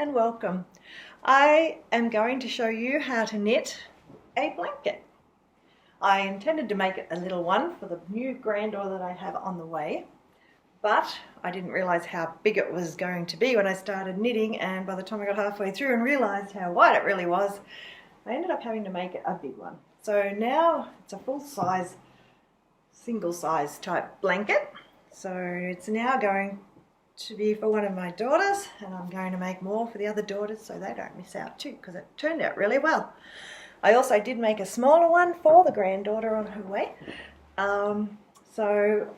and welcome. I am going to show you how to knit a blanket. I intended to make it a little one for the new granddaughter that I have on the way, but I didn't realise how big it was going to be when I started knitting, and by the time I got halfway through and realised how wide it really was, I ended up having to make it a big one. So now it's a full size, single size type blanket. So it's now going to be for one of my daughters, and I'm going to make more for the other daughters so they don't miss out too, because it turned out really well. I also did make a smaller one for the granddaughter on her way, so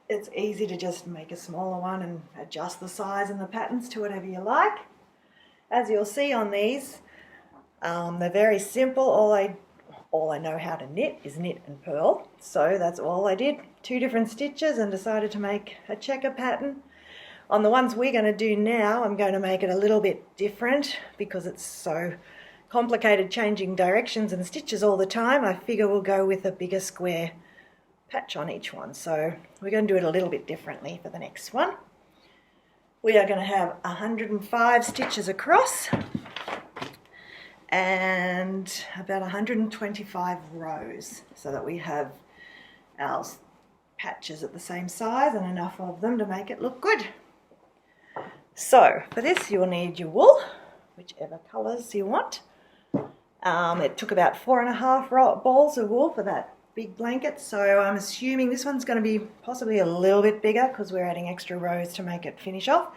it's easy to just make a smaller one and adjust the size and the patterns to whatever you like. As you'll see on these, they're very simple. All I know how to knit is knit and purl, so that's all I did. 2 different stitches and decided to make a checker pattern. On the ones we're going to do now, I'm going to make it a little bit different because it's so complicated changing directions and stitches all the time. I figure we'll go with a bigger square patch on each one. So we're going to do it a little bit differently for the next one. We are going to have 105 stitches across and about 125 rows so that we have our patches at the same size and enough of them to make it look good. So for this you'll need your wool, whichever colours you want. It took about 4.5 balls of wool for that big blanket, so I'm assuming this one's going to be possibly a little bit bigger because we're adding extra rows to make it finish off.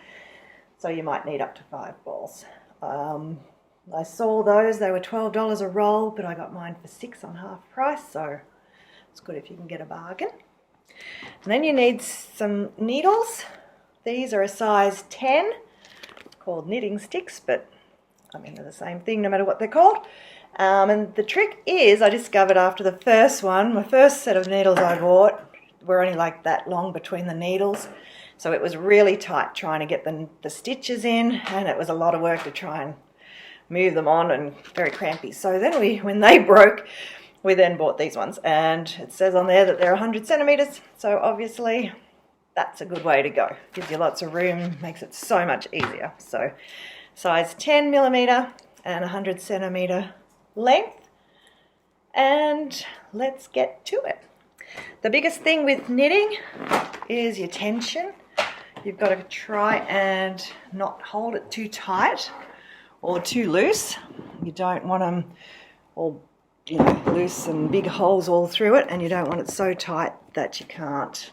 So you might need up to 5 balls. I saw those, they were $12 a roll, but I got mine for 6 on half price, so it's good if you can get a bargain. And then you need some needles. These are a size 10, called knitting sticks, but I mean they're the same thing no matter what they're called. And the trick is, I discovered after the first one, my first set of needles I bought were only like that long between the needles, so it was really tight trying to get the stitches in, and it was a lot of work to try and move them on and very crampy. So then when they broke, we then bought these ones, and it says on there that they're 100 centimeters, so obviously that's a good way to go. Gives you lots of room, makes it so much easier. So size 10 millimeter and 100 centimeter length, and let's get to it. The biggest thing with knitting is your tension. You've got to try and not hold it too tight or too loose. You don't want them all loose and big holes all through it, and you don't want it so tight that you can't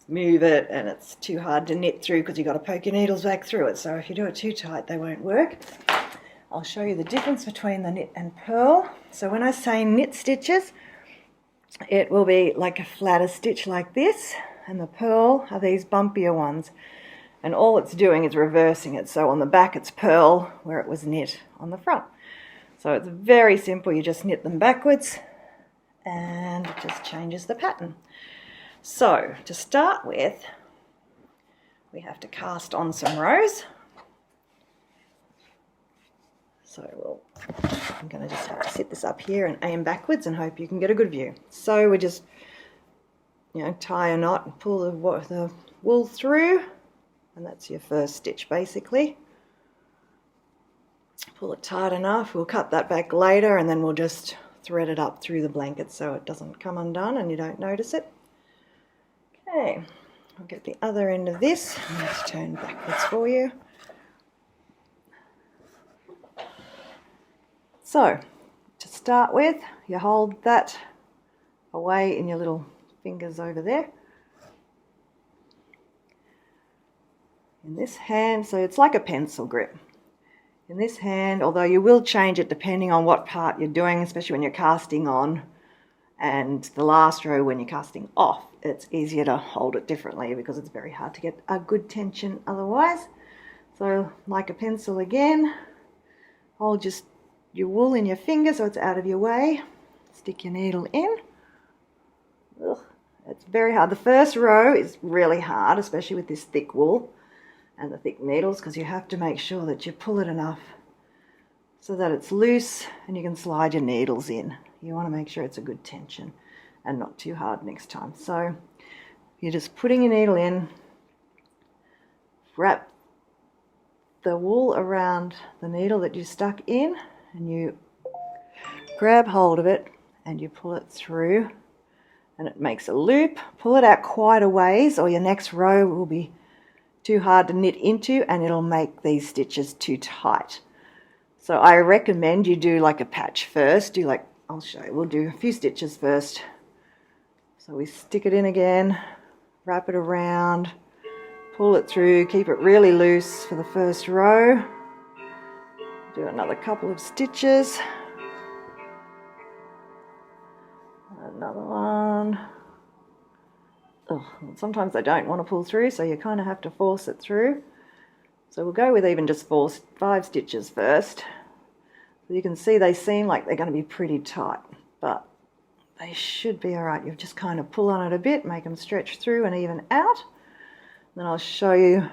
move it and it's too hard to knit through because you've got to poke your needles back through it. So if you do it too tight, they won't work. I'll show you the difference between the knit and purl. So when I say knit stitches, it will be like a flatter stitch like this, and the purl are these bumpier ones, and all it's doing is reversing it. So on the back it's purl where it was knit on the front. So it's very simple. You just knit them backwards and it just changes the pattern. So to start with, we have to cast on some rows. So I'm going to just have to sit this up here and aim backwards and hope you can get a good view. So we just tie a knot and pull the wool through, and that's your first stitch basically. Pull it tight enough. We'll cut that back later, and then we'll just thread it up through the blanket so it doesn't come undone and you don't notice it. Okay, I'll get the other end of this. I'm going to turn backwards for you. So, to start with, you hold that away in your little fingers over there. In this hand, so it's like a pencil grip. In this hand, although you will change it depending on what part you're doing, especially when you're casting on, and the last row when you're casting off, it's easier to hold it differently because it's very hard to get a good tension otherwise. So like a pencil again, hold just your wool in your finger so it's out of your way. Stick your needle in. Ugh, it's very hard. The first row is really hard, especially with this thick wool and the thick needles, because you have to make sure that you pull it enough so that it's loose and you can slide your needles in. You want to make sure it's a good tension and not too hard next time. So you're just putting your needle in, wrap the wool around the needle that you stuck in, and you grab hold of it and you pull it through, and it makes a loop. Pull it out quite a ways or your next row will be too hard to knit into and it'll make these stitches too tight. So I recommend you do like a patch first. Do like, I'll show you, we'll do a few stitches first. So we stick it in again, wrap it around, pull it through, keep it really loose for the first row. Do another couple of stitches. Another one. Oh, sometimes they don't want to pull through, so you kind of have to force it through. So we'll go with even just 5 stitches first. So you can see they seem like they're going to be pretty tight, but they should be all right. You just kind of pull on it a bit, make them stretch through and even out. Then I'll show you.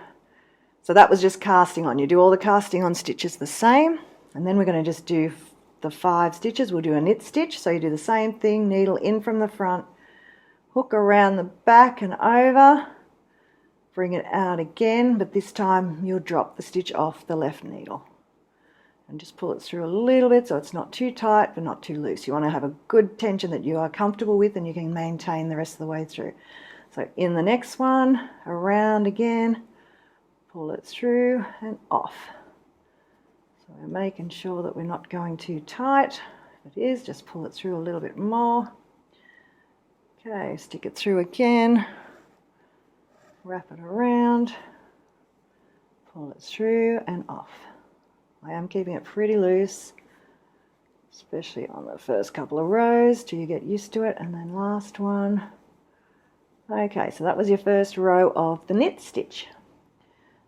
So that was just casting on. You do all the casting on stitches the same, and then we're going to just do the 5 stitches. We'll do a knit stitch. So you do the same thing, needle in from the front, hook around the back and over, bring it out again, but this time you'll drop the stitch off the left needle and just pull it through a little bit so it's not too tight but not too loose. You want to have a good tension that you are comfortable with and you can maintain the rest of the way through. So in the next one, around again, pull it through and off. So we're making sure that we're not going too tight. If it is, just pull it through a little bit more. Okay, stick it through again, wrap it around, pull it through and off. I am keeping it pretty loose, especially on the first couple of rows till you get used to it, and then last one. Okay, so that was your first row of the knit stitch.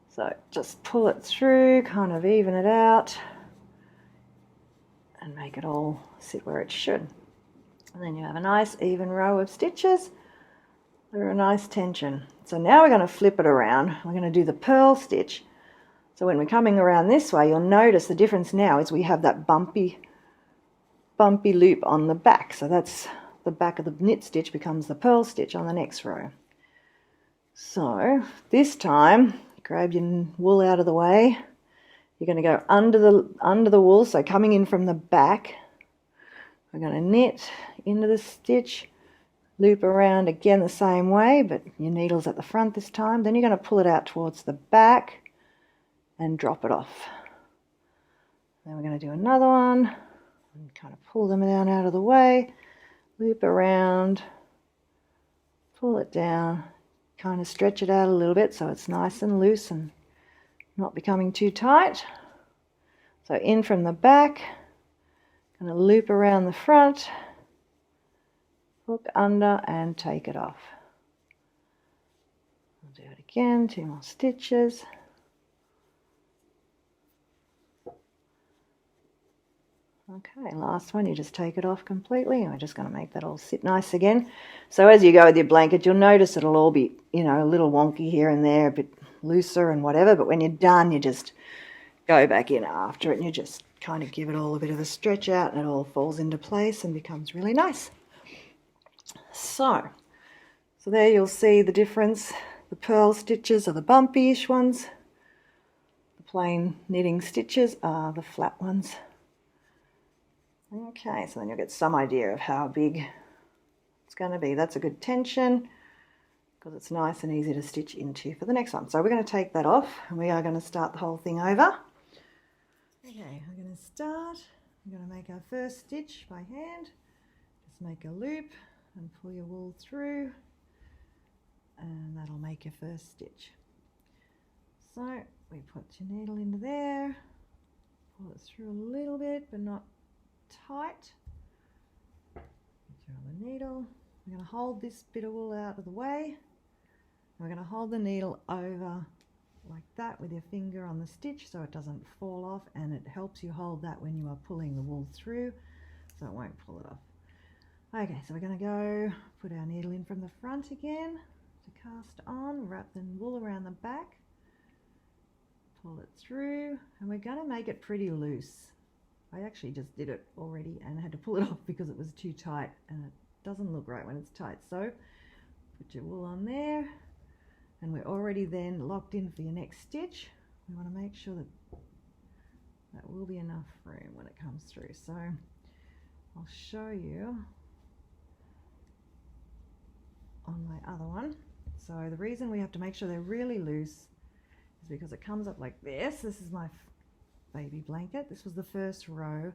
So just pull it through, kind of even it out, and make it all sit where it should. And then you have a nice even row of stitches. They're a nice tension. So now we're going to flip it around. We're going to do the purl stitch. So when we're coming around this way, you'll notice the difference now is we have that bumpy loop on the back. So that's the back of the knit stitch becomes the purl stitch on the next row. So this time, grab your wool out of the way. You're going to go under the wool, so coming in from the back. We're going to knit into the stitch, loop around again the same way, but your needle's at the front this time. Then you're going to pull it out towards the back and drop it off. Then we're going to do another one and kind of pull them down out of the way, loop around, pull it down, kind of stretch it out a little bit so it's nice and loose and not becoming too tight. So in from the back, going to loop around the front, hook under and take it off. I'll do it again, 2 more stitches. Okay, last one, you just take it off completely, and we're just going to make that all sit nice again. So as you go with your blanket, you'll notice it'll all be, you know, a little wonky here and there, a bit looser and whatever, but when you're done, you just go back in after it and you just kind of give it all a bit of a stretch out and it all falls into place and becomes really nice. So there you'll see the difference. The purl stitches are the bumpy-ish ones. The plain knitting stitches are the flat ones. Okay, so then you'll get some idea of how big it's going to be. That's a good tension because it's nice and easy to stitch into for the next one. So we're going to take that off and we are going to start the whole thing over. Okay, we're going to start. We're going to make our first stitch by hand. Just make a loop and pull your wool through, and that'll make your first stitch. So we put your needle into there, pull it through a little bit but not tight. Throw the needle. We're going to hold this bit of wool out of the way. We're going to hold the needle over like that with your finger on the stitch so it doesn't fall off, and it helps you hold that when you are pulling the wool through so it won't pull it off. Okay, so we're going to go put our needle in from the front again to cast on, wrap the wool around the back, pull it through, and we're going to make it pretty loose. I actually just did it already and had to pull it off because it was too tight and it doesn't look right when it's tight. So put your wool on there, and we're already then locked in for your next stitch. We want to make sure that that will be enough room when it comes through. So I'll show you on my other one. So the reason we have to make sure they're really loose is because it comes up like this. This is my baby blanket. This was the first row,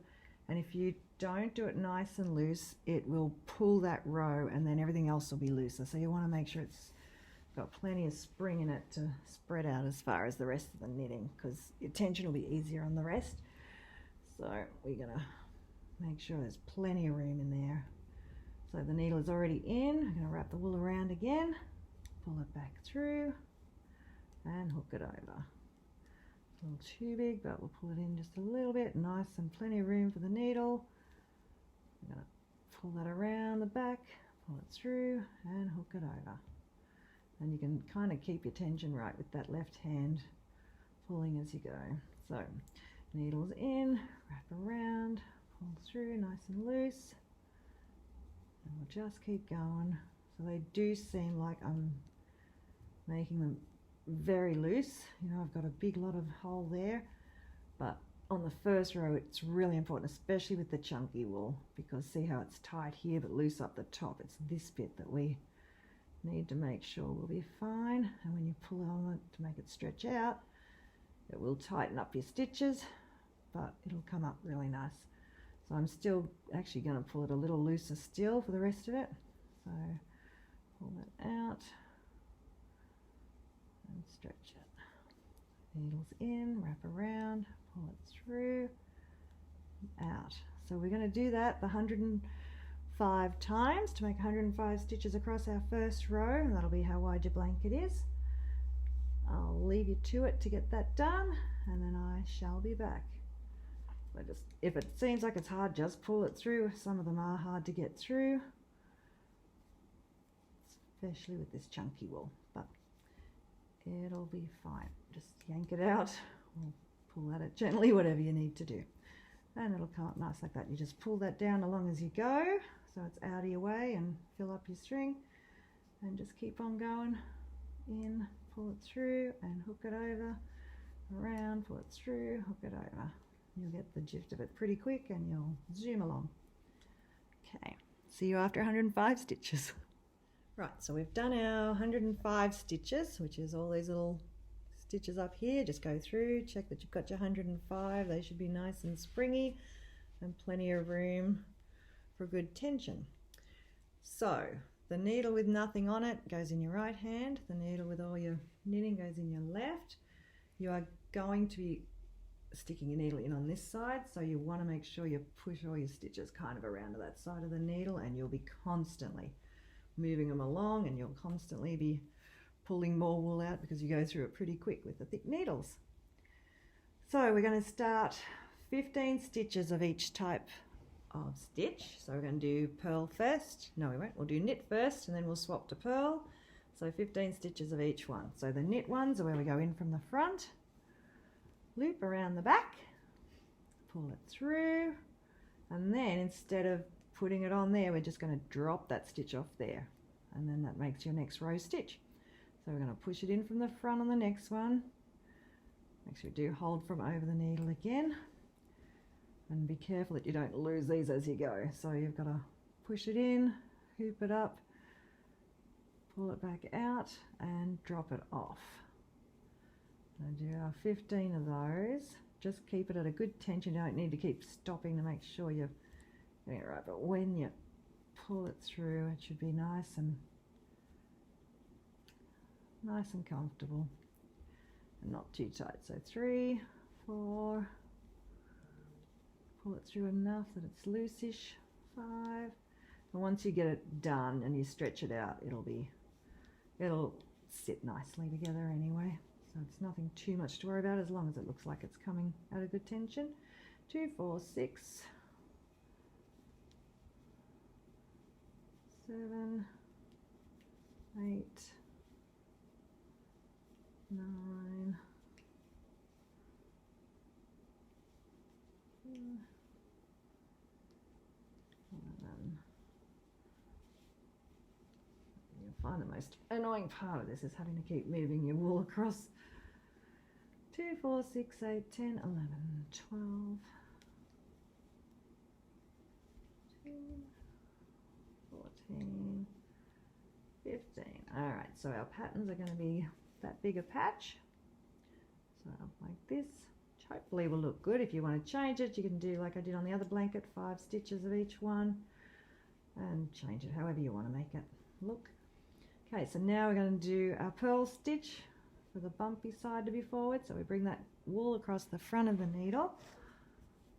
and if you don't do it nice and loose, it will pull that row and then everything else will be looser. So you want to make sure it's got plenty of spring in it to spread out as far as the rest of the knitting, because your tension will be easier on the rest. So we're gonna make sure there's plenty of room in there. So the needle is already in. I'm gonna wrap the wool around again, pull it back through and hook it over. A little too big, but we'll pull it in just a little bit, nice and plenty of room for the needle. I'm gonna pull that around the back, pull it through and hook it over. And you can kind of keep your tension right with that left hand pulling as you go. So needles in, wrap around, pull through nice and loose, and we'll just keep going. So they do seem like I'm making them very loose. You know, I've got a big lot of hole there, but on the first row it's really important, especially with the chunky wool, because see how it's tight here but loose up the top. It's this bit that we need to make sure will be fine, and when you pull on it to make it stretch out, it will tighten up your stitches, but it'll come up really nice. So I'm still actually going to pull it a little looser still for the rest of it. So pull that out and stretch it. Needles in, wrap around, pull it through, out. So we're going to do that the 105 times to make 105 stitches across our first row, and that'll be how wide your blanket is. I'll leave you to it to get that done, and then I shall be back. But just, if it seems like it's hard, just pull it through. Some of them are hard to get through, especially with this chunky wool, but it'll be fine. Just yank it out, or pull at it gently, whatever you need to do. And it'll come up nice like that. You just pull that down along as you go, so it's out of your way, and fill up your string, and just keep on going in, pull it through, and hook it over, around, pull it through, hook it over. You'll get the gist of it pretty quick, and you'll zoom along. Okay, see you after 105 stitches. Right, so we've done our 105 stitches, which is all these little stitches up here. Just go through, check that you've got your 105. They should be nice and springy and plenty of room for good tension. So the needle with nothing on it goes in your right hand. The needle with all your knitting goes in your left. You are going to be sticking your needle in on this side, so you want to make sure you push all your stitches kind of around to that side of the needle, and you'll be constantly moving them along, and you'll constantly be pulling more wool out because you go through it pretty quick with the thick needles. So we're going to start 15 stitches of each type of stitch. So we're going to do purl first. No, we won't. We'll do knit first, and then we'll swap to purl. So 15 stitches of each one. So the knit ones are where we go in from the front, loop around the back, pull it through, and then instead of putting it on there, we're just going to drop that stitch off there, and then that makes your next row stitch. So we're going to push it in from the front on the next one. Make sure you do hold from over the needle again, and be careful that you don't lose these as you go. So you've got to push it in, hoop it up, pull it back out, and drop it off. And do our 15 of those. Just keep it at a good tension. You don't need to keep stopping to make sure you're getting it right, but when you pull it through, it should be nice and comfortable and not too tight. So 3, 4, pull it through enough that it's loose-ish, 5, and once you get it done and you stretch it out, it'll sit nicely together anyway. So it's nothing too much to worry about as long as it looks like it's coming at a good tension. 2, 4, 6, 7, 8, 9, 10, 11. You'll find the most annoying part of this is having to keep moving your wool across 2, 4, 6, 8, 10, 11, 12, 13, 14, 15. All right, so our patterns are going to be that bigger patch. So like this, which hopefully will look good. If you want to change it, you can do like I did on the other blanket, 5 stitches of each one, and change it however you want to make it look. Okay, so now we're going to do our purl stitch for the bumpy side to be forward. So we bring that wool across the front of the needle.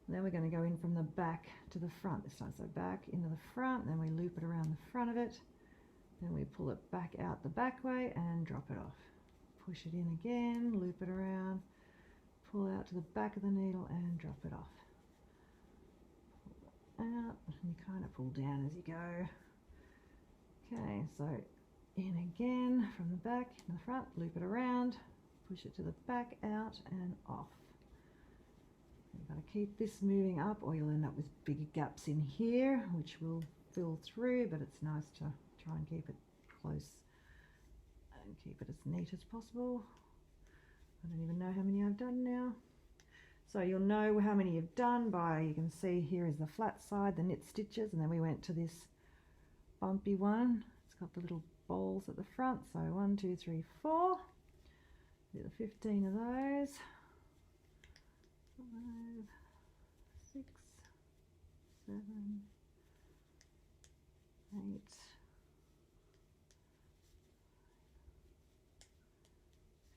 Then we're going to go in from the back to the front this time. So back into the front, then we loop it around the front of it. Then we pull it back out the back way and drop it off. Push it in again, loop it around, pull out to the back of the needle and drop it off. Pull it out, and you kind of pull down as you go. Okay, so in again from the back to the front, loop it around, push it to the back, out and off. You've got to keep this moving up or you'll end up with bigger gaps in here, which will fill through, but it's nice to try and keep it close and keep it as neat as possible. I don't even know how many I've done now. So you'll know how many you've done by, you can see here is the flat side, the knit stitches, and then we went to this bumpy one. It's got the little balls at the front. So 1, 2, 3, 4. Do the 15 of those. 5, 6, 7, 8.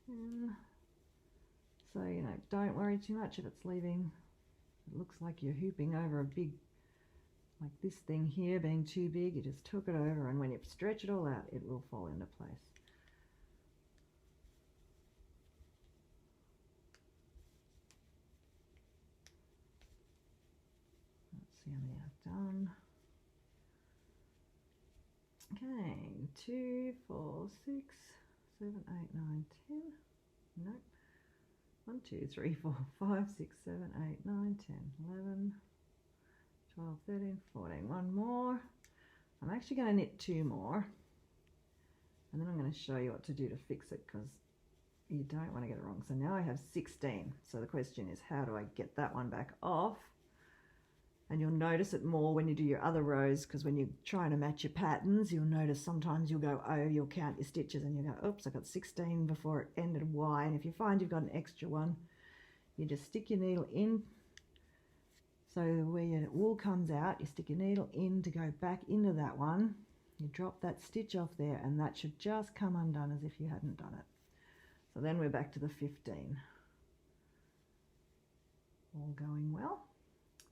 10. So, you know, don't worry too much if it's leaving, it looks like you're hooping over a big, like this thing here being too big. You just took it over, and when you stretch it all out, it will fall into place. Let's see how many I've done. Okay, 2, 4, 6, 7, 8, 9, 10. Nope. 1, 2, 3, 4, 5, 6, 7, 8, 9, 10, 11, 12, 13, 14. One more. I'm actually going to knit 2 more. And then I'm going to show you what to do to fix it, because you don't want to get it wrong. So now I have 16. So the question is, how do I get that one back off? And you'll notice it more when you do your other rows, because when you're trying to match your patterns, you'll notice sometimes you'll go, oh, you'll count your stitches and you go, oops, I got 16 before it ended Y. And if you find you've got an extra one, you just stick your needle in. So where your wool comes out, you stick your needle in to go back into that one. You drop that stitch off there, and that should just come undone as if you hadn't done it. So then we're back to the 15. All going well.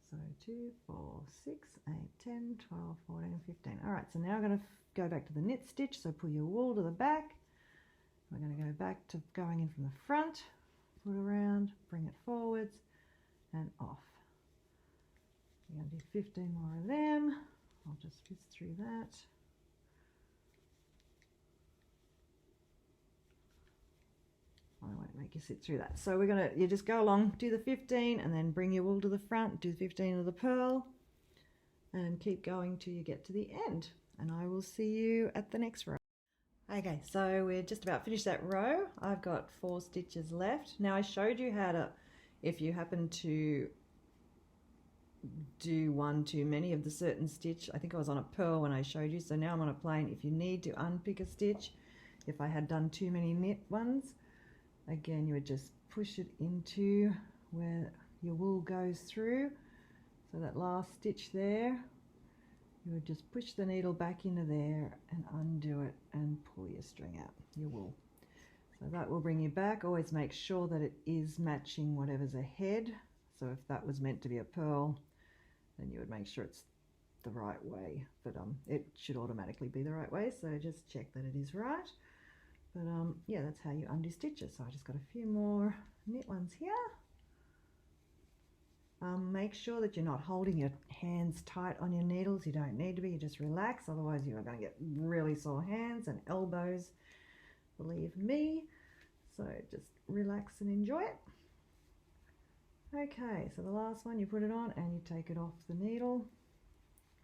So 2, 4, 6, 8, 10, 12, 14, 15. All right, so now I'm going to go back to the knit stitch. So pull your wool to the back. We're going to go back to going in from the front, put around, bring it forwards and off. We're going to do 15 more of them. I'll just whisk through that. I won't make you sit through that. So we're going to, you just go along, do the 15 and then bring your wool to the front, do 15 of the purl and keep going till you get to the end. And I will see you at the next row. Okay, so we're just about finished that row. I've got 4 stitches left. Now I showed you how to, if you happen to do one too many of the certain stitch, I think I was on a purl when I showed you, so now I'm on a plain. If you need to unpick a stitch, if I had done too many knit ones, again, you would just push it into where your wool goes through. So that last stitch there, you would just push the needle back into there and undo it and pull your string out, your wool. So that will bring you back. Always make sure that it is matching whatever's ahead. So if that was meant to be a purl, then you would make sure it's the right way. But it should automatically be the right way, so just check that it is right. But yeah, that's how you undo stitches. So I just got a few more knit ones here. Make sure that you're not holding your hands tight on your needles. You don't need to be, you just relax, otherwise you are going to get really sore hands and elbows, believe me. So just relax and enjoy it. Okay, so the last one, you put it on and you take it off the needle.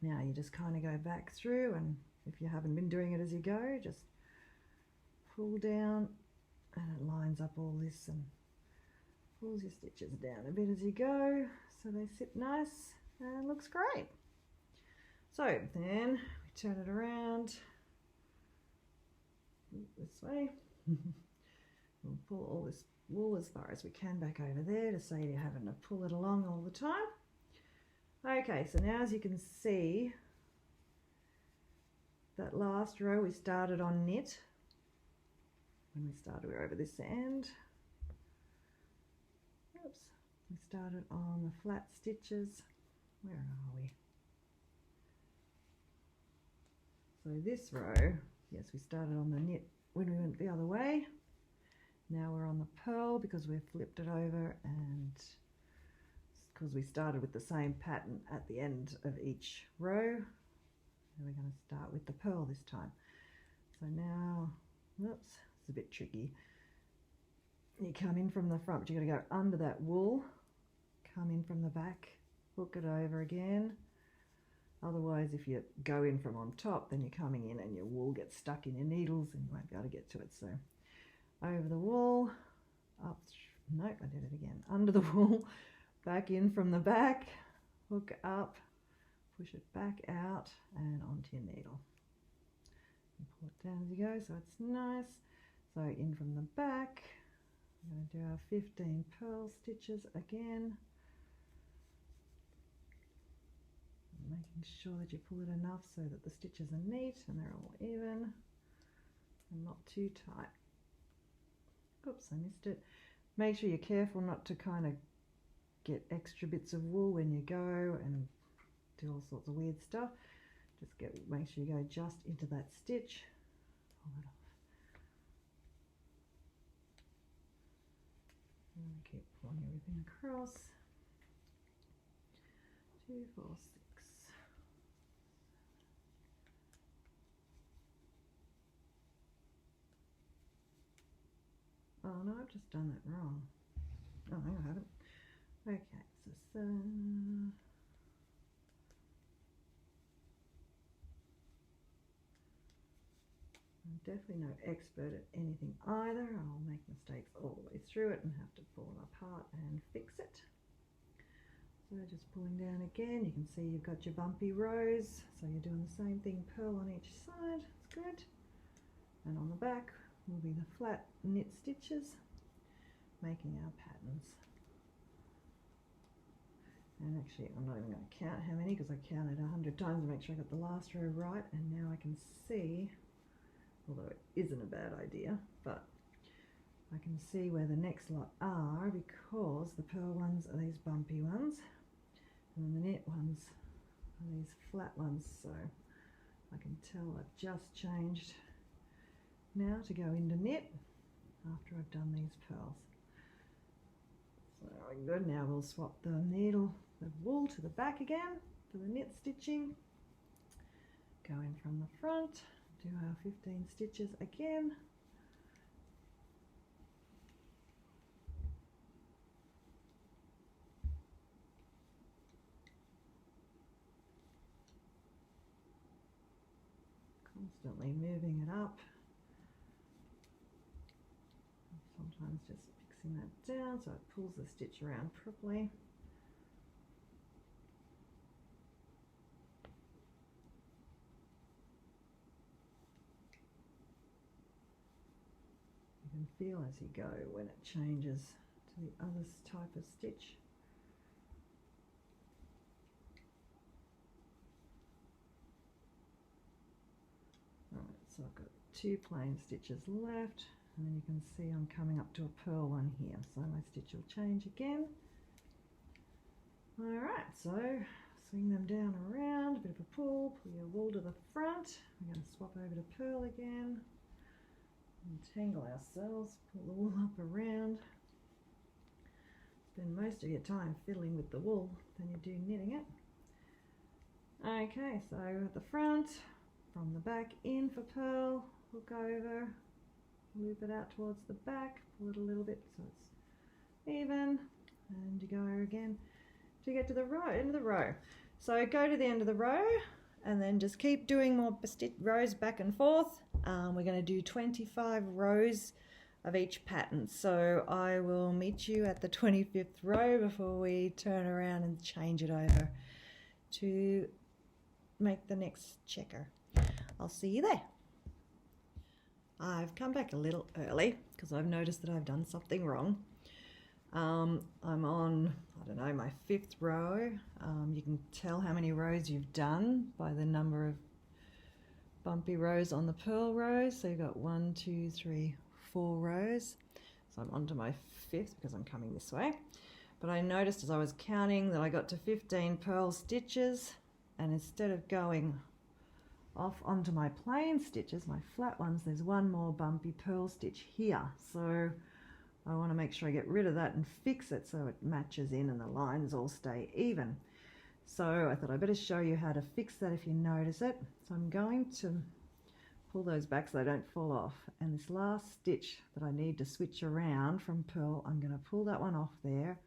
Now you just kind of go back through, and if you haven't been doing it as you go, just pull down and it lines up all this and pulls your stitches down a bit as you go so they sit nice and looks great. So then we turn it around this way. We'll pull all this wool as far as we can back over there to save you having to pull it along all the time. Okay, so now as you can see, that last row we started on knit. When we started, we were over this end. Oops, we started on the flat stitches. Where are we? So this row, yes, we started on the knit when we went the other way. Now we're on the purl because we've flipped it over, and because we started with the same pattern at the end of each row, and we're going to start with the purl this time. So now, oops, it's a bit tricky. You come in from the front, but you've got to go under that wool, come in from the back, hook it over again. Otherwise, if you go in from on top, then you're coming in and your wool gets stuck in your needles and you won't be able to get to it. So over the wool, up, nope, I did it again. Under the wool, back in from the back, hook up, push it back out and onto your needle. And pull it down as you go so it's nice. So in from the back, we're going to do our 15 purl stitches again. Making sure that you pull it enough so that the stitches are neat and they're all even and not too tight. Oops, I missed it. Make sure you're careful not to kind of get extra bits of wool when you go and do all sorts of weird stuff. Just make sure you go just into that stitch. Pull it off. And keep pulling everything across. 2, 4, 6. Oh no, I've just done that wrong. Oh, no, I haven't. Okay, so I'm definitely no expert at anything either. I'll make mistakes all the way through it and have to pull them apart and fix it. So just pulling down again, you can see you've got your bumpy rows, so you're doing the same thing, purl on each side, it's good. And on the back will be the flat knit stitches, making our patterns. And actually, I'm not even going to count how many because I counted 100 times to make sure I got the last row right, and now I can see, although it isn't a bad idea, but I can see where the next lot are because the purl ones are these bumpy ones and then the knit ones are these flat ones, so I can tell I've just changed now to go into knit after I've done these purls. So good, now we'll swap the needle, the wool to the back again for the knit stitching. Go in from the front, do our 15 stitches again. Constantly moving it up. Sometimes just fixing that down so it pulls the stitch around properly. You can feel as you go when it changes to the other type of stitch. Alright, so I've got 2 plain stitches left. And then you can see I'm coming up to a purl one here, so my stitch will change again. Alright, so swing them down around, a bit of a pull your wool to the front. We're going to swap over to purl again, untangle ourselves, pull the wool up around. Spend most of your time fiddling with the wool than you do knitting it. Okay, so at the front, from the back in for purl, hook over, loop it out towards the back, pull it a little bit so it's even, and you go again to get to the row, end of the row. So go to the end of the row and then just keep doing more rows back and forth. We're going to do 25 rows of each pattern. So I will meet you at the 25th row before we turn around and change it over to make the next checker. I'll see you there. I've come back a little early because I've noticed that I've done something wrong. I'm on, I don't know, my 5th row. You can tell how many rows you've done by the number of bumpy rows on the purl rows. So you've got 1, 2, 3, 4 rows. So I'm on to my 5th because I'm coming this way. But I noticed as I was counting that I got to 15 purl stitches, and instead of going off onto my plain stitches, my flat ones, there's one more bumpy purl stitch here. So I want to make sure I get rid of that and fix it so it matches in and the lines all stay even. So I thought I'd better show you how to fix that if you notice it. So I'm going to pull those back so they don't fall off, and this last stitch that I need to switch around from purl, I'm going to pull that one off there,